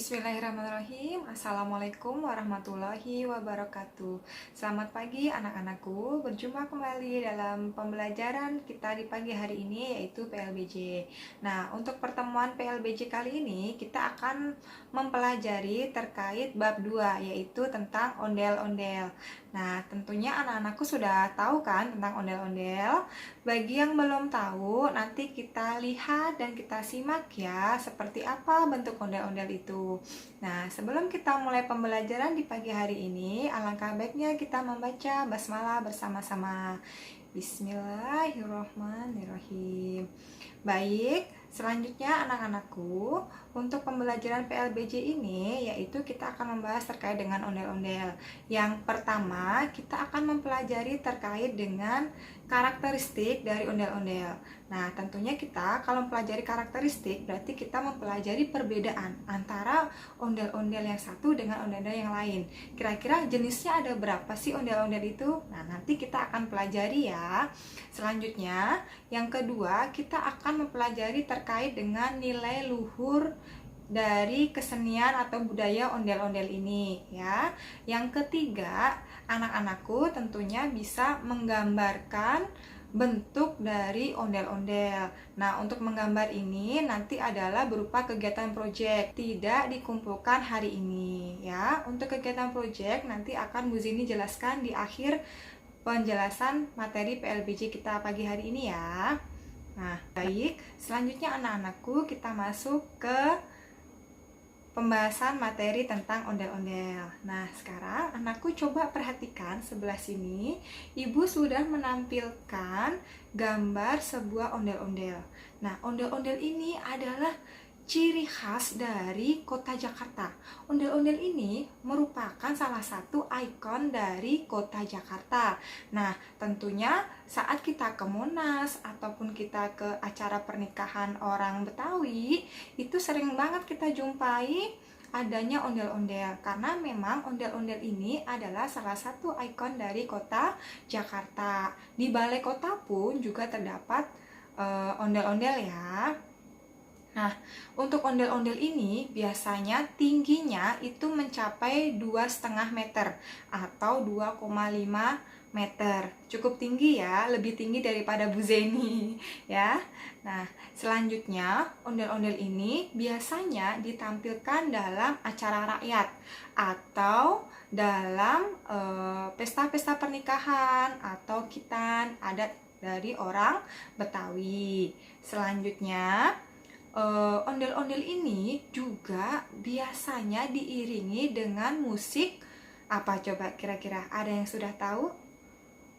Bismillahirrahmanirrahim. Assalamualaikum warahmatullahi wabarakatuh. Selamat pagi anak-anakku. Berjumpa kembali dalam pembelajaran kita di pagi hari ini, yaitu PLBJ. Nah, untuk pertemuan PLBJ kali ini kita akan mempelajari terkait bab 2, yaitu tentang ondel-ondel. Nah, tentunya anak-anakku sudah tahu kan tentang ondel-ondel. Bagi yang belum tahu, nanti kita lihat dan kita simak ya seperti apa bentuk ondel-ondel itu. Nah, sebelum kita mulai pembelajaran di pagi hari ini, alangkah baiknya kita membaca basmalah bersama-sama. Bismillahirrahmanirrahim. Baik, selanjutnya anak-anakku, untuk pembelajaran PLBJ ini yaitu kita akan membahas terkait dengan ondel-ondel. Yang pertama, kita akan mempelajari terkait dengan karakteristik dari ondel-ondel. Nah, tentunya kita kalau mempelajari karakteristik berarti kita mempelajari perbedaan antara ondel-ondel yang satu dengan ondel-ondel yang lain. Kira-kira jenisnya ada berapa sih ondel-ondel itu? Nah, nanti kita akan pelajari ya. Selanjutnya, yang kedua, kita akan mempelajari terkait dengan nilai luhur dari kesenian atau budaya ondel-ondel ini ya. Yang ketiga, anak-anakku tentunya bisa menggambarkan bentuk dari ondel-ondel. Nah, untuk menggambar ini nanti adalah berupa kegiatan proyek, tidak dikumpulkan hari ini ya. Untuk kegiatan proyek nanti akan Bu Zini jelaskan di akhir penjelasan materi PLBJ kita pagi hari ini ya. Nah, baik, selanjutnya anak-anakku kita masuk ke pembahasan materi tentang ondel-ondel. Nah, sekarang anakku coba perhatikan sebelah sini. Ibu sudah menampilkan gambar sebuah ondel-ondel. Nah, ondel-ondel ini adalah ciri khas dari kota Jakarta. Ondel-ondel ini merupakan salah satu ikon dari kota Jakarta. Nah, tentunya saat kita ke Monas ataupun kita ke acara pernikahan orang Betawi, itu sering banget kita jumpai adanya ondel-ondel. Karena memang ondel-ondel ini adalah salah satu ikon dari kota Jakarta. Di balai kota pun juga terdapat ondel-ondel ya. Nah, untuk ondel-ondel ini biasanya tingginya itu mencapai 2,5 meter atau 2,5 meter. Cukup tinggi ya, lebih tinggi daripada Bu Zeni ya. Nah, selanjutnya ondel-ondel ini biasanya ditampilkan dalam acara rakyat atau dalam pesta-pesta pernikahan atau khitan adat dari orang Betawi. Selanjutnya, ondel-ondel ini juga biasanya diiringi dengan musik apa coba kira-kira ada yang sudah tahu?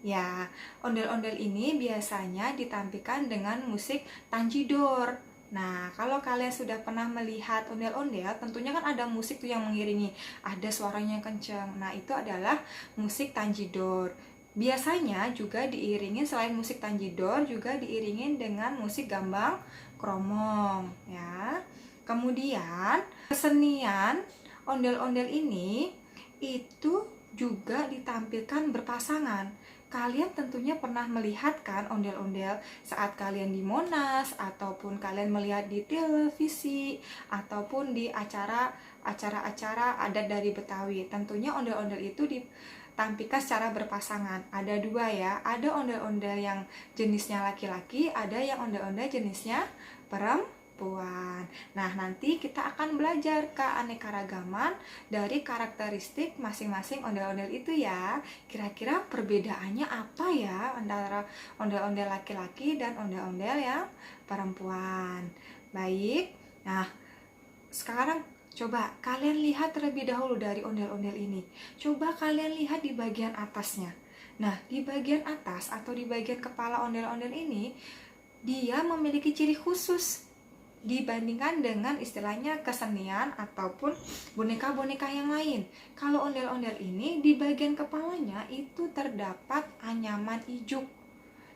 Ya, ondel-ondel ini biasanya ditampilkan dengan musik tanjidor. Nah, kalau kalian sudah pernah melihat ondel-ondel, tentunya kan ada musik tuh yang mengiringi, ada suaranya yang kencang. Nah, itu adalah musik tanjidor. Biasanya juga diiringin selain musik tanjidor juga diiringin dengan musik gambang kromong ya. Kemudian kesenian ondel-ondel ini itu juga ditampilkan berpasangan. Kalian tentunya pernah melihat kan ondel-ondel saat kalian di Monas ataupun kalian melihat di televisi ataupun di acara-acara adat dari Betawi. Tentunya ondel-ondel itu ditampilkan secara berpasangan. Ada dua ya, ada ondel-ondel yang jenisnya laki-laki, ada yang ondel-ondel jenisnya perempuan. Nah, nanti kita akan belajar keanekaragaman dari karakteristik masing-masing ondel-ondel itu ya. Kira-kira perbedaannya apa ya antara ondel-ondel laki-laki dan ondel-ondel yang perempuan. Baik, nah sekarang coba kalian lihat terlebih dahulu dari ondel-ondel ini. Coba kalian lihat di bagian atasnya. Nah, di bagian atas atau di bagian kepala ondel-ondel ini, dia memiliki ciri khusus dibandingkan dengan istilahnya kesenian ataupun boneka-boneka yang lain. Kalau ondel-ondel ini di bagian kepalanya itu terdapat anyaman ijuk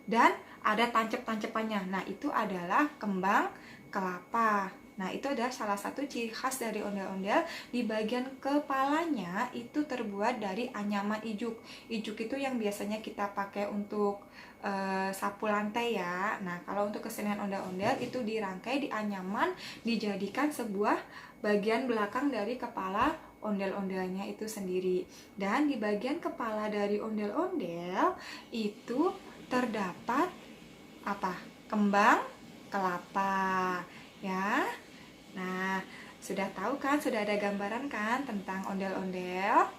dan ada tancep-tancepannya. Nah, itu adalah kembang kelapa. Nah, itu adalah salah satu ciri khas dari ondel-ondel. Di bagian kepalanya itu terbuat dari anyaman ijuk. Ijuk itu yang biasanya kita pakai untuk sapu lantai ya. Nah, kalau untuk kesenian ondel-ondel itu dirangkai di anyaman, dijadikan sebuah bagian belakang dari kepala ondel-ondelnya itu sendiri. Dan di bagian kepala dari ondel-ondel itu terdapat apa? Kembang kelapa ya. Nah, sudah tahu kan, sudah ada gambaran kan tentang ondel-ondel?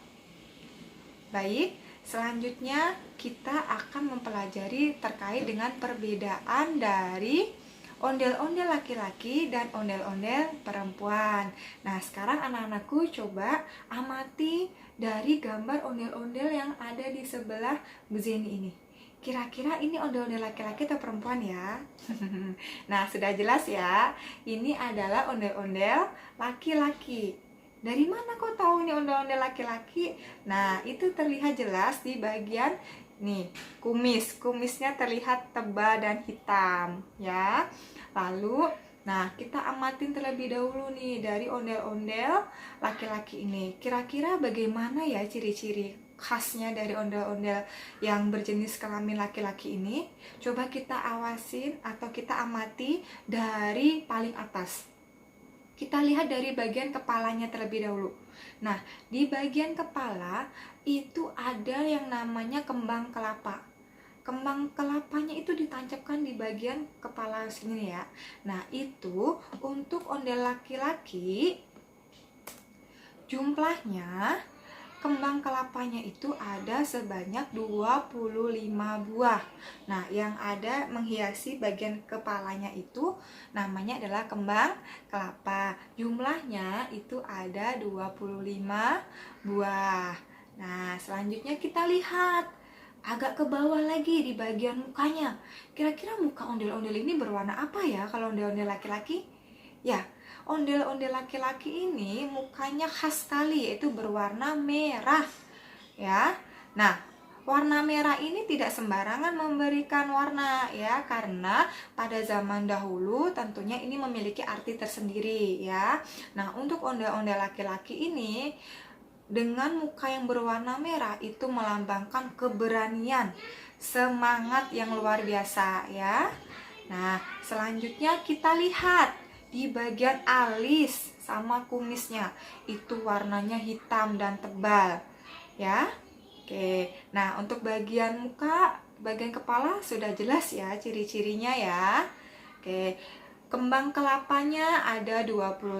Baik, selanjutnya kita akan mempelajari terkait dengan perbedaan dari ondel-ondel laki-laki dan ondel-ondel perempuan. Nah, sekarang anak-anakku coba amati dari gambar ondel-ondel yang ada di sebelah Bu Zeni ini. Kira-kira ini ondel-ondel laki-laki atau perempuan ya? Nah, sudah jelas ya. Ini adalah ondel-ondel laki-laki. Dari mana kau tahu ini ondel-ondel laki-laki? Nah, itu terlihat jelas di bagian nih, kumis. Kumisnya terlihat tebal dan hitam, ya. Lalu, nah, kita amatin terlebih dahulu nih dari ondel-ondel laki-laki ini. Kira-kira bagaimana ya ciri-ciri khasnya dari ondel-ondel yang berjenis kelamin laki-laki ini? Coba kita awasin atau kita amati dari paling atas. Kita lihat dari bagian kepalanya terlebih dahulu. Nah, di bagian kepala itu ada yang namanya kembang kelapa. Kembang kelapanya itu ditancapkan di bagian kepala sini ya. Nah, itu untuk ondel laki-laki jumlahnya kembang kelapanya itu ada sebanyak 25 buah. Nah, yang ada menghiasi bagian kepalanya itu namanya adalah kembang kelapa. Jumlahnya itu ada 25 buah. Nah, selanjutnya kita lihat agak ke bawah lagi di bagian mukanya. Kira-kira muka ondel-ondel ini berwarna apa ya kalau ondel-ondel laki-laki? Ya, ondel-ondel laki-laki ini mukanya khas sekali, yaitu berwarna merah ya. Nah, warna merah ini tidak sembarangan memberikan warna ya, karena pada zaman dahulu tentunya ini memiliki arti tersendiri ya. Nah, untuk ondel-ondel laki-laki ini dengan muka yang berwarna merah itu melambangkan keberanian, semangat yang luar biasa ya. Nah, selanjutnya kita lihat di bagian alis sama kumisnya itu warnanya hitam dan tebal ya. Oke, nah untuk bagian muka, bagian kepala sudah jelas ya ciri-cirinya ya. Oke, kembang kelapanya ada 25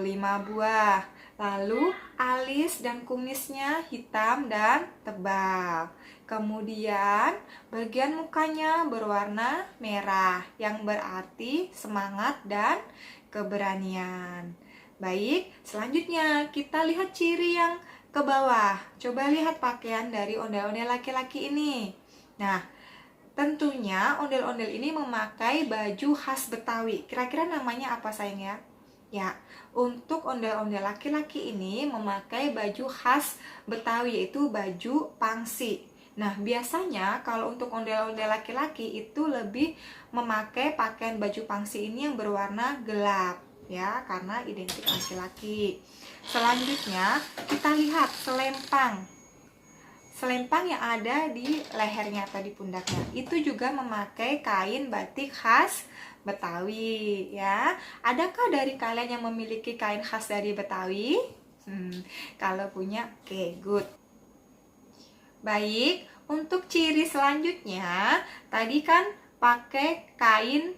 buah. Lalu alis dan kumisnya hitam dan tebal. Kemudian bagian mukanya berwarna merah yang berarti semangat dan keberanian. Baik, selanjutnya kita lihat ciri yang ke bawah. Coba lihat pakaian dari ondel-ondel laki-laki ini. Nah, tentunya ondel-ondel ini memakai baju khas Betawi. Kira-kira namanya apa sayang ya? Ya, untuk ondel-ondel laki-laki ini memakai baju khas Betawi, yaitu baju pangsi. Nah, biasanya kalau untuk ondel-ondel laki-laki itu lebih memakai pakaian baju pangsi ini yang berwarna gelap ya, karena identik laki-laki. Selanjutnya, kita lihat selempang. Selempang yang ada di lehernya atau di pundaknya itu juga memakai kain batik khas Betawi ya. Adakah dari kalian yang memiliki kain khas dari Betawi? Kalau punya, oke, good. Baik, untuk ciri selanjutnya tadi kan pakai kain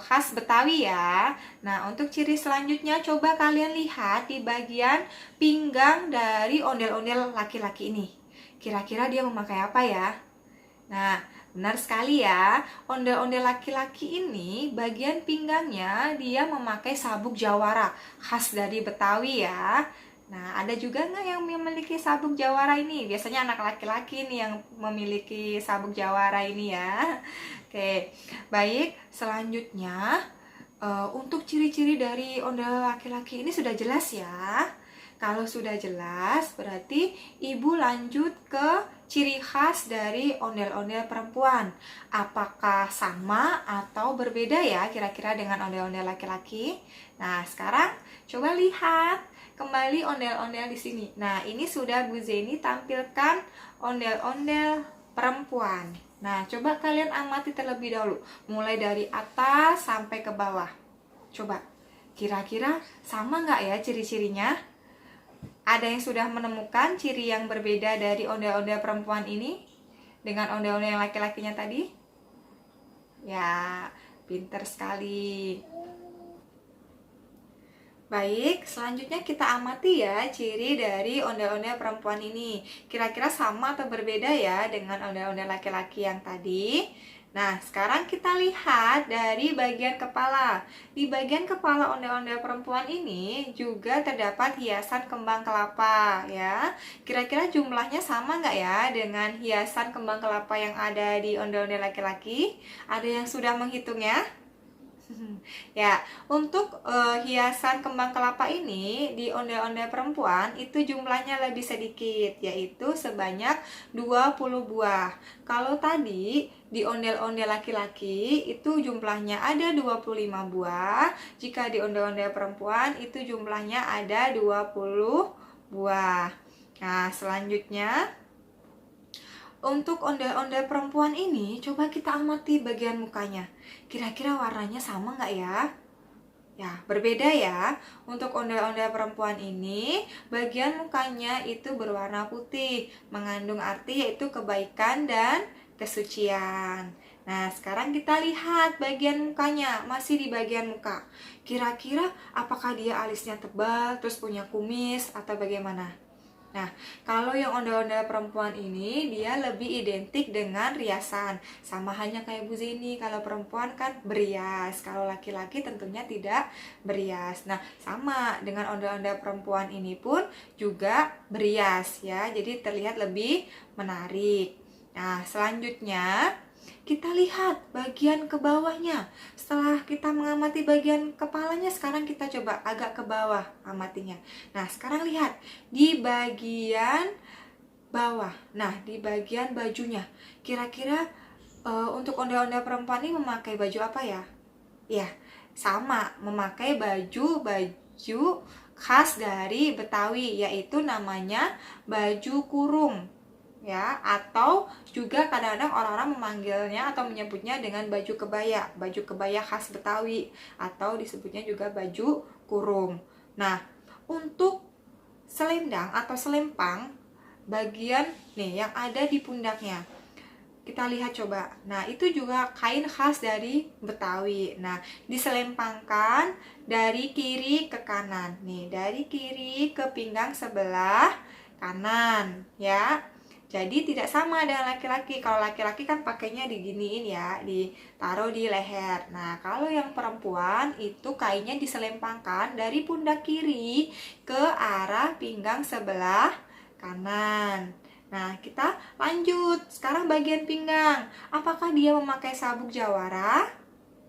khas Betawi ya. Nah, untuk ciri selanjutnya coba kalian lihat di bagian pinggang dari ondel-ondel laki-laki ini. Kira-kira dia memakai apa ya? Nah, benar sekali ya. Ondel-ondel laki-laki ini bagian pinggangnya dia memakai sabuk jawara khas dari Betawi ya. Nah, ada juga nggak yang memiliki sabuk jawara ini? Biasanya anak laki-laki nih yang memiliki sabuk jawara ini ya. Oke, baik. Selanjutnya, untuk ciri-ciri dari ondel laki-laki ini sudah jelas ya. Kalau sudah jelas, berarti Ibu lanjut ke ciri khas dari ondel-ondel perempuan. Apakah sama atau berbeda ya kira-kira dengan ondel-ondel laki-laki? Nah, sekarang coba lihat kembali ondel-ondel di sini. Nah, ini sudah Bu Zeni tampilkan ondel-ondel perempuan. Nah, coba kalian amati terlebih dahulu, mulai dari atas sampai ke bawah. Coba, kira-kira sama nggak ya ciri-cirinya? Ada yang sudah menemukan ciri yang berbeda dari ondel-ondel perempuan ini dengan ondel-ondel yang laki-lakinya tadi? Ya, pinter sekali. Baik, selanjutnya kita amati ya ciri dari ondel-ondel perempuan ini. Kira-kira sama atau berbeda ya dengan ondel-ondel laki-laki yang tadi? Nah, sekarang kita lihat dari bagian kepala. Di bagian kepala ondel-ondel perempuan ini juga terdapat hiasan kembang kelapa ya. Kira-kira jumlahnya sama nggak ya dengan hiasan kembang kelapa yang ada di ondel-ondel laki-laki? Ada yang sudah menghitungnya? Ya, untuk hiasan kembang kelapa ini di ondel-ondel perempuan itu jumlahnya lebih sedikit, yaitu sebanyak 20 buah. Kalau tadi di ondel-ondel laki-laki itu jumlahnya ada 25 buah, jika di ondel-ondel perempuan itu jumlahnya ada 20 buah. Nah, selanjutnya untuk ondel-ondel perempuan ini, coba kita amati bagian mukanya. Kira-kira warnanya sama nggak ya? Ya, berbeda ya. Untuk ondel-ondel perempuan ini, bagian mukanya itu berwarna putih, mengandung arti yaitu kebaikan dan kesucian. Nah, sekarang kita lihat bagian mukanya, masih di bagian muka. Kira-kira apakah dia alisnya tebal, terus punya kumis, atau bagaimana? Nah, kalau yang ondel-ondel perempuan ini, dia lebih identik dengan riasan. Sama halnya kayak Bu Zeni, kalau perempuan kan berias, kalau laki-laki tentunya tidak berias. Nah, sama dengan ondel-ondel perempuan ini pun juga berias ya, jadi terlihat lebih menarik. Nah, selanjutnya kita lihat bagian ke bawahnya. Setelah kita mengamati bagian kepalanya, sekarang kita coba agak ke bawah amatinya. Nah, sekarang lihat di bagian bawah. Nah, di bagian bajunya. Kira-kira untuk ondel-ondel perempuan ini memakai baju apa ya? Ya, sama, memakai baju khas dari Betawi, yaitu namanya baju kurung. Ya, atau juga kadang-kadang orang-orang memanggilnya atau menyebutnya dengan baju kebaya khas Betawi, atau disebutnya juga baju kurung. Nah, untuk selendang atau selempang bagian nih yang ada di pundaknya, kita lihat coba. Nah, itu juga kain khas dari Betawi. Nah, diselempangkan dari kiri ke kanan. Nih, dari kiri ke pinggang sebelah kanan, ya. Jadi tidak sama dengan laki-laki. Kalau laki-laki kan pakainya diginiin ya, ditaruh di leher. Nah, kalau yang perempuan itu kainnya diselempangkan dari pundak kiri ke arah pinggang sebelah kanan. Nah, kita lanjut. Sekarang bagian pinggang. Apakah dia memakai sabuk jawara?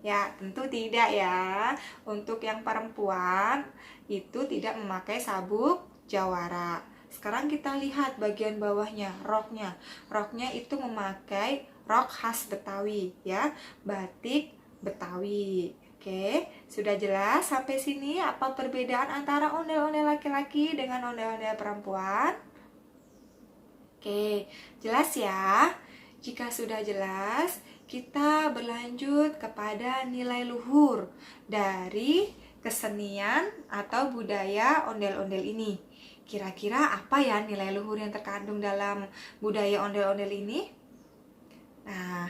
Ya, tentu tidak ya. Untuk yang perempuan itu tidak memakai sabuk jawara. Sekarang kita lihat bagian bawahnya, roknya. Roknya itu memakai rok khas Betawi ya, batik Betawi. Oke, sudah jelas sampai sini apa perbedaan antara ondel-ondel laki-laki dengan ondel-ondel perempuan? Oke, jelas ya. Jika sudah jelas, kita berlanjut kepada nilai luhur dari kesenian atau budaya ondel-ondel ini. Kira-kira apa ya nilai luhur yang terkandung dalam budaya ondel-ondel ini? Nah,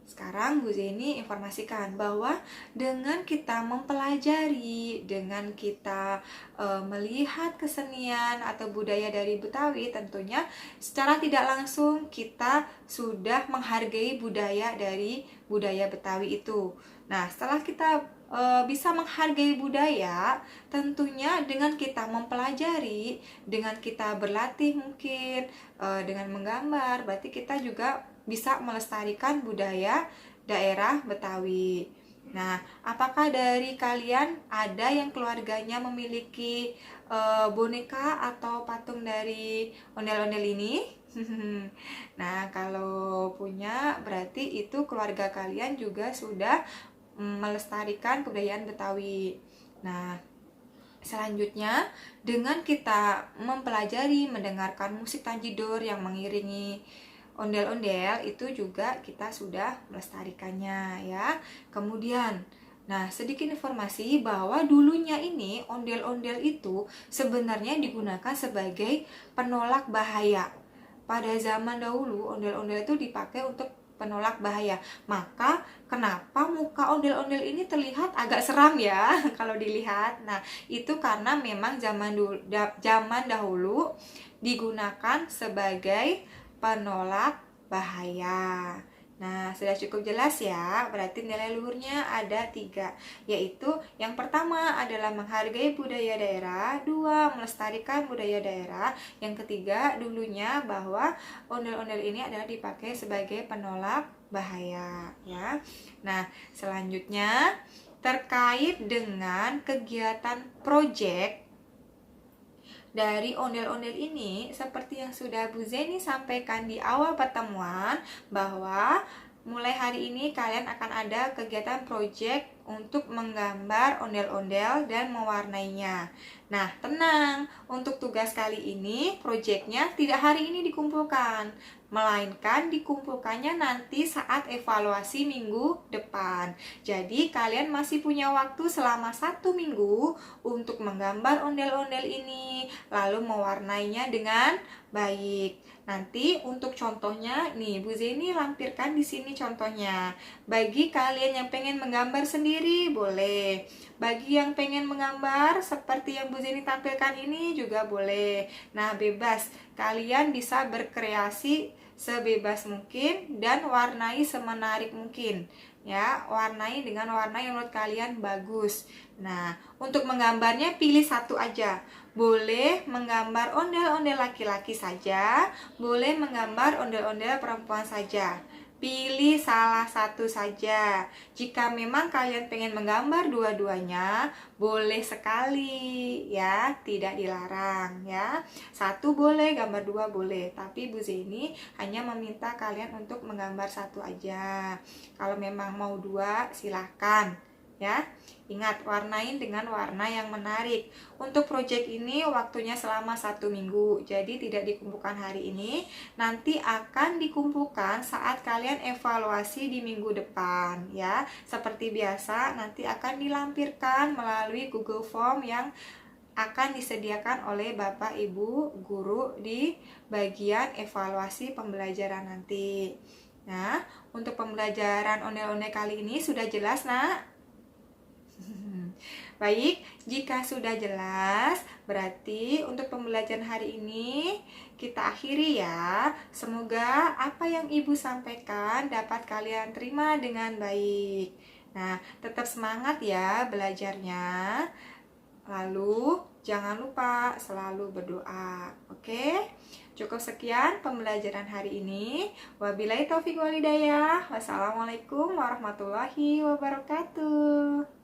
sekarang Bu Zeni informasikan bahwa dengan kita mempelajari, dengan kita melihat kesenian atau budaya dari Betawi, tentunya secara tidak langsung kita sudah menghargai budaya dari budaya Betawi itu. Nah, setelah kita bisa menghargai budaya, tentunya dengan kita mempelajari, dengan kita berlatih mungkin, dengan menggambar, berarti kita juga bisa melestarikan budaya daerah Betawi. Nah, apakah dari kalian ada yang keluarganya memiliki boneka atau patung dari ondel-ondel ini? Nah, kalau punya berarti itu keluarga kalian juga sudah melestarikan kebudayaan Betawi. Nah, selanjutnya, dengan kita mempelajari, mendengarkan musik tanjidor yang mengiringi ondel-ondel, itu juga kita sudah melestarikannya ya. Kemudian, nah sedikit informasi bahwa dulunya ini ondel-ondel itu sebenarnya digunakan sebagai penolak bahaya. Pada zaman dahulu, ondel-ondel itu dipakai untuk penolak bahaya. Maka kenapa muka ondel-ondel ini terlihat agak seram ya kalau dilihat. Nah, itu karena memang zaman dahulu digunakan sebagai penolak bahaya. Nah, sudah cukup jelas ya. Berarti nilai luhurnya ada 3, yaitu yang pertama adalah menghargai budaya daerah, 2 melestarikan budaya daerah, yang ketiga dulunya bahwa ondel-ondel ini adalah dipakai sebagai penolak bahaya ya. Nah, selanjutnya terkait dengan kegiatan proyek dari ondel-ondel ini, seperti yang sudah Bu Zeni sampaikan di awal pertemuan, bahwa mulai hari ini kalian akan ada kegiatan proyek untuk menggambar ondel-ondel dan mewarnainya. Nah, tenang, untuk tugas kali ini proyeknya tidak hari ini dikumpulkan, melainkan dikumpulkannya nanti saat evaluasi minggu depan. Jadi kalian masih punya waktu selama 1 minggu untuk menggambar ondel-ondel ini, lalu mewarnainya dengan baik. Nanti untuk contohnya nih, Bu Zeni lampirkan di sini contohnya. Bagi kalian yang pengen menggambar sendiri boleh. Bagi yang pengen menggambar seperti yang Bu Zeni tampilkan ini juga boleh. Nah, bebas. Kalian bisa berkreasi sebebas mungkin dan warnai semenarik mungkin. Ya, warnai dengan warna yang menurut kalian bagus. Nah, untuk menggambarnya pilih satu aja. Boleh menggambar ondel-ondel laki-laki saja, boleh menggambar ondel-ondel perempuan saja. Pilih salah satu saja. Jika memang kalian pengen menggambar dua-duanya, boleh sekali ya, tidak dilarang ya. Satu boleh, gambar 2 boleh. Tapi Bu Zeni hanya meminta kalian untuk menggambar satu aja. Kalau memang mau 2, silahkan ya. Ingat, warnain dengan warna yang menarik. Untuk proyek ini waktunya selama 1 minggu, jadi tidak dikumpulkan hari ini. Nanti akan dikumpulkan saat kalian evaluasi di minggu depan ya. Seperti biasa, nanti akan dilampirkan melalui Google Form yang akan disediakan oleh Bapak Ibu guru di bagian evaluasi pembelajaran nanti. Nah, untuk pembelajaran ondel-ondel kali ini sudah jelas, Nak? Baik, jika sudah jelas, berarti untuk pembelajaran hari ini kita akhiri ya. Semoga apa yang Ibu sampaikan dapat kalian terima dengan baik. Nah, tetap semangat ya belajarnya. Lalu, jangan lupa selalu berdoa. Oke? Cukup sekian pembelajaran hari ini. Wabillahi taufiq walhidayah. Wassalamualaikum warahmatullahi wabarakatuh.